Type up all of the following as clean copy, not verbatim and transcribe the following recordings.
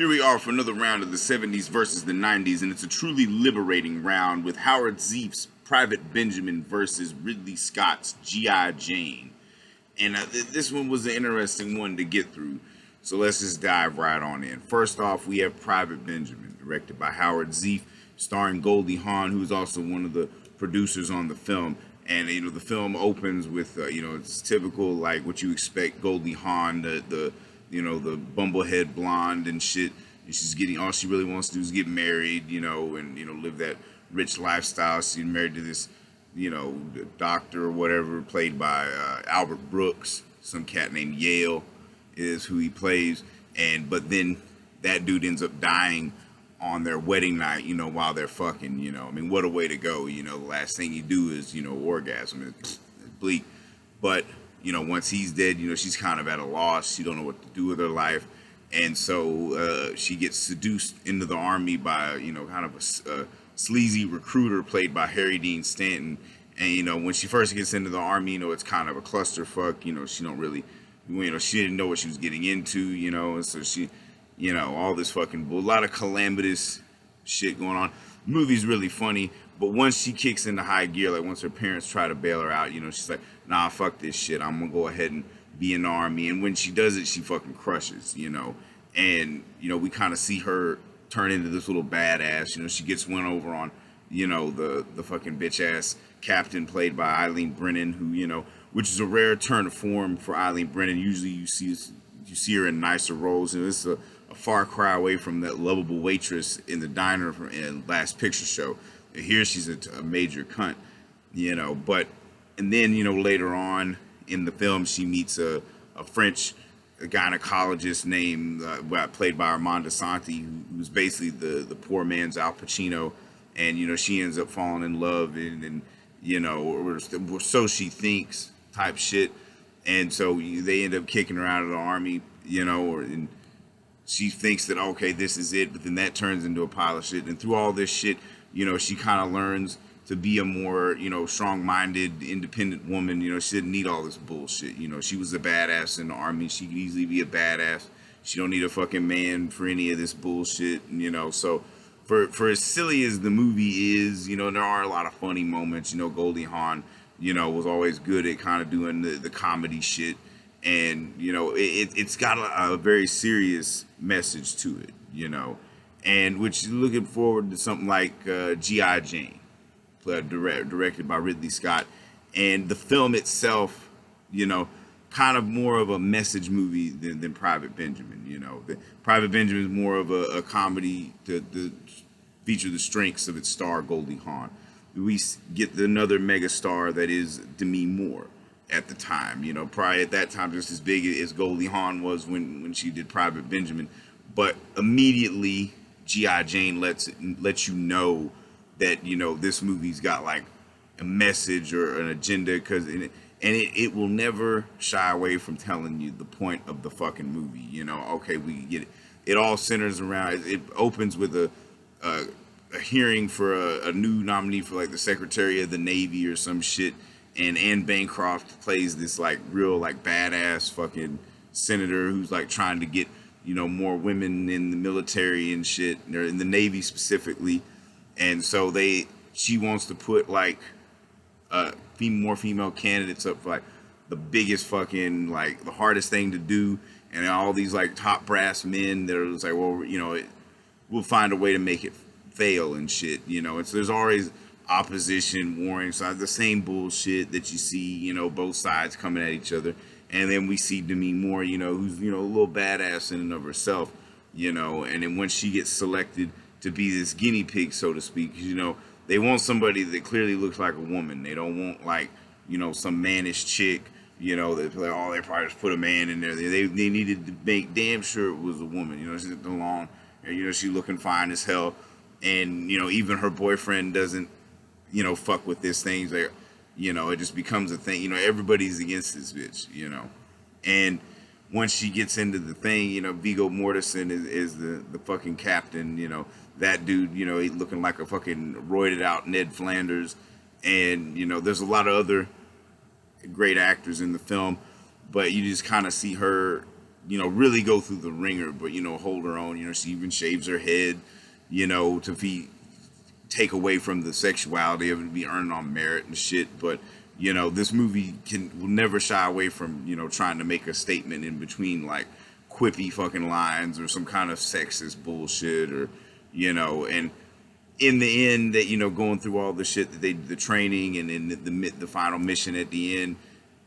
Here we are for another round of the 70s versus the 90s, and it's a truly liberating round with Howard Zieff's Private Benjamin versus Ridley Scott's G.I. Jane. And this one was an interesting one to get through, so let's just dive right on in. First off, we have Private Benjamin, directed by Howard Zieff, starring Goldie Hawn, who's also one of the producers on the film. And the film opens with it's typical, like what you expect. Goldie Hawn, the bumblehead blonde and shit. And she's getting, all she really wants to do is get married, and live that rich lifestyle. She's married to this, doctor or whatever, played by Albert Brooks. Some cat named Yale is who he plays. But then that dude ends up dying on their wedding night, while they're fucking, what a way to go. The last thing you do is, orgasm. It's bleak. But, once he's dead, she's kind of at a loss. She don't know what to do with her life. And so she gets seduced into the army by, kind of a sleazy recruiter played by Harry Dean Stanton. And, when she first gets into the army, it's kind of a clusterfuck. She don't really, she didn't know what she was getting into, and so she, all this fucking a lot of calamitous shit going on. The movie's really funny, but once she kicks into high gear, like once her parents try to bail her out, she's like, nah, fuck this shit. I'm gonna go ahead and be in the army. And when she does it, she fucking crushes, And, we kind of see her turn into this little badass. She gets one over on, the fucking bitch ass captain played by Eileen Brennan, who, which is a rare turn of form for Eileen Brennan. Usually you see her in nicer roles, and this is a far cry away from that lovable waitress in the diner in Last Picture Show. Here she's a major cunt, but, and then, later on in the film, she meets a French gynecologist named, played by Armand Asante, who's basically the poor man's Al Pacino. And, she ends up falling in love and or so she thinks type shit. And so they end up kicking her out of the army, and she thinks that, okay, this is it, but then that turns into a pile of shit. And through all this shit, she kind of learns to be a more, strong-minded, independent woman. She didn't need all this bullshit. She was a badass in the army. She could easily be a badass. She don't need a fucking man for any of this bullshit, So for as silly as the movie is, there are a lot of funny moments. Goldie Hawn, was always good at kind of doing the comedy shit. And, it's got a very serious message to it, and which looking forward to something like G.I. Jane, directed by Ridley Scott. And the film itself, kind of more of a message movie than Private Benjamin. Private Benjamin is more of a comedy to feature the strengths of its star, Goldie Hawn. We get another mega star that is Demi Moore. At the time, probably at that time just as big as Goldie Hawn was when she did Private Benjamin. But immediately G.I. Jane lets you know that this movie's got like a message or an agenda, because it will never shy away from telling you the point of the fucking movie. Okay, we get it. It all centers around, it opens with a hearing for a new nominee for like the Secretary of the Navy or some shit. And Anne Bancroft plays this like real like badass fucking senator who's like trying to get more women in the military and shit, or in the Navy specifically. And so she wants to put like more female candidates up for like the biggest fucking like the hardest thing to do, and all these like top brass men that are just like, well, we'll find a way to make it fail and shit. And so there's always opposition, warring sides, the same bullshit that you see, both sides coming at each other. And then we see Demi Moore, who's, a little badass in and of herself, and then when she gets selected to be this guinea pig, so to speak, they want somebody that clearly looks like a woman. They don't want like, some mannish chick, that like, oh, they probably just put a man in there. They needed to make damn sure it was a woman, she's the long, she looking fine as hell. And, even her boyfriend doesn't, fuck with this thing. Like, it just becomes a thing. Everybody's against this bitch, And once she gets into the thing, Viggo Mortensen is the fucking captain, that dude, he looking like a fucking roided out Ned Flanders. And, there's a lot of other great actors in the film, but you just kind of see her really go through the ringer, but, hold her own. She even shaves her head, to take away from the sexuality of it, to be earned on merit and shit. But, this movie will never shy away from, trying to make a statement in between, like, quippy fucking lines or some kind of sexist bullshit, or, and in the end, that, going through all the shit that the training, and then the final mission at the end,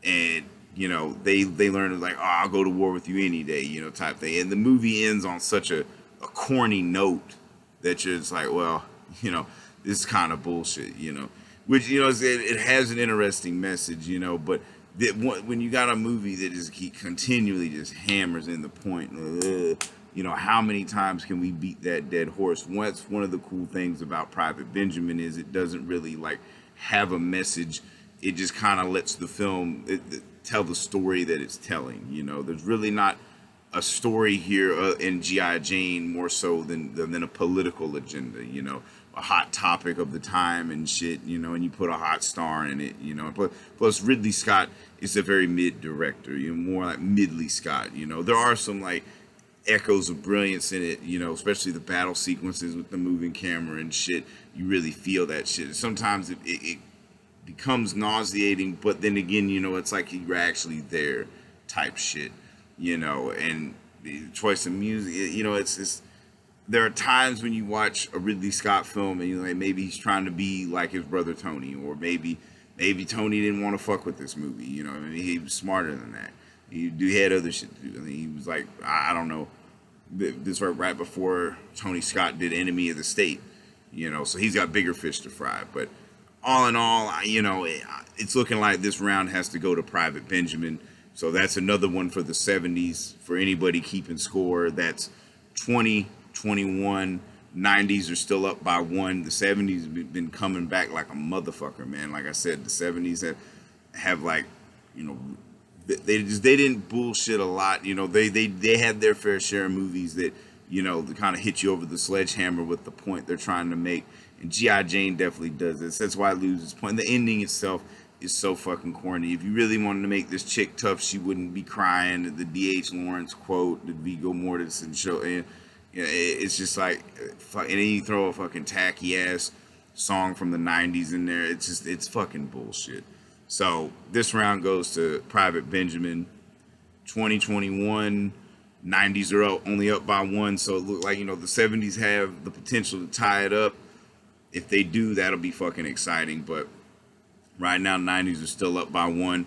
and they learn, like, oh, I'll go to war with you any day, type thing. And the movie ends on such a corny note that you're just like, well, this is kind of bullshit, which, it has an interesting message, but when you got a movie that just continually just hammers in the point, how many times can we beat that dead horse? One of the cool things about Private Benjamin is it doesn't really, like, have a message. It just kind of lets the film tell the story that it's telling. There's really not a story here in G.I. Jane more so than a political agenda, a hot topic of the time and shit, and you put a hot star in it, plus Ridley Scott is a very mid director, more like Midley Scott, there are some, like, echoes of brilliance in it, especially the battle sequences with the moving camera and shit. You really feel that shit. Sometimes it becomes nauseating, but then again, it's like you're actually there type shit, and the choice of music, it's there are times when you watch a Ridley Scott film and you're like, maybe he's trying to be like his brother Tony, or maybe Tony didn't want to fuck with this movie, he was smarter than that. He had other shit to do. He was like, I don't know, this right before Tony Scott did Enemy of the State, so he's got bigger fish to fry. But all in all, it's looking like this round has to go to Private Benjamin. So that's another one for the 70s. For anybody keeping score, that's 20, 21. 90s are still up by 1. The 70s have been coming back like a motherfucker, man. Like I said, the 70s have like, they didn't bullshit a lot. They had their fair share of movies that, that kind of hit you over the sledgehammer with the point they're trying to make. And G.I. Jane definitely does this. That's why it loses point. The ending itself is so fucking corny. If you really wanted to make this chick tough, she wouldn't be crying. The D.H. Lawrence quote, the Viggo Mortensen show, and it's just like, and then you throw a fucking tacky ass song from the 90s in there. It's fucking bullshit. So this round goes to Private Benjamin. 2021, 90s are only up by 1, so it looked like, the 70s have the potential to tie it up. If they do, that'll be fucking exciting. But right now, 90s are still up by 1.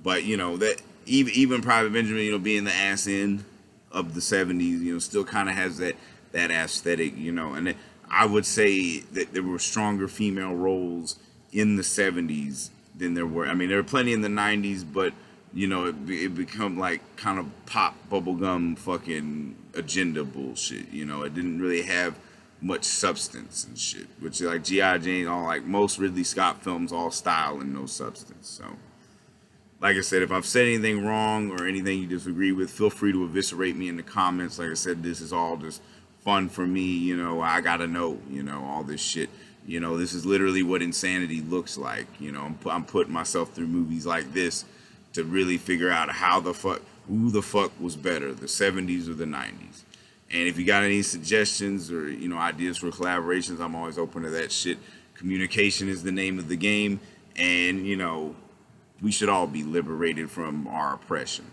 But that even Private Benjamin, being the ass end of the 70s, still kind of has that aesthetic, and I would say that there were stronger female roles in the 70s than there were. I mean, there were plenty in the 90s, but it become like kind of pop bubblegum fucking agenda bullshit. It didn't really have much substance and shit, which, like, G.I. Jane, all, like most Ridley Scott films, all style and no substance. So, like I said, if I've said anything wrong or anything you disagree with, feel free to eviscerate me in the comments. Like I said, this is all just fun for me. I gotta know, all this shit. This is literally what insanity looks like. I'm putting myself through movies like this to really figure out who the fuck was better, the 70s or the 90s. And if you got any suggestions or, ideas for collaborations, I'm always open to that shit. Communication is the name of the game. And, we should all be liberated from our oppression.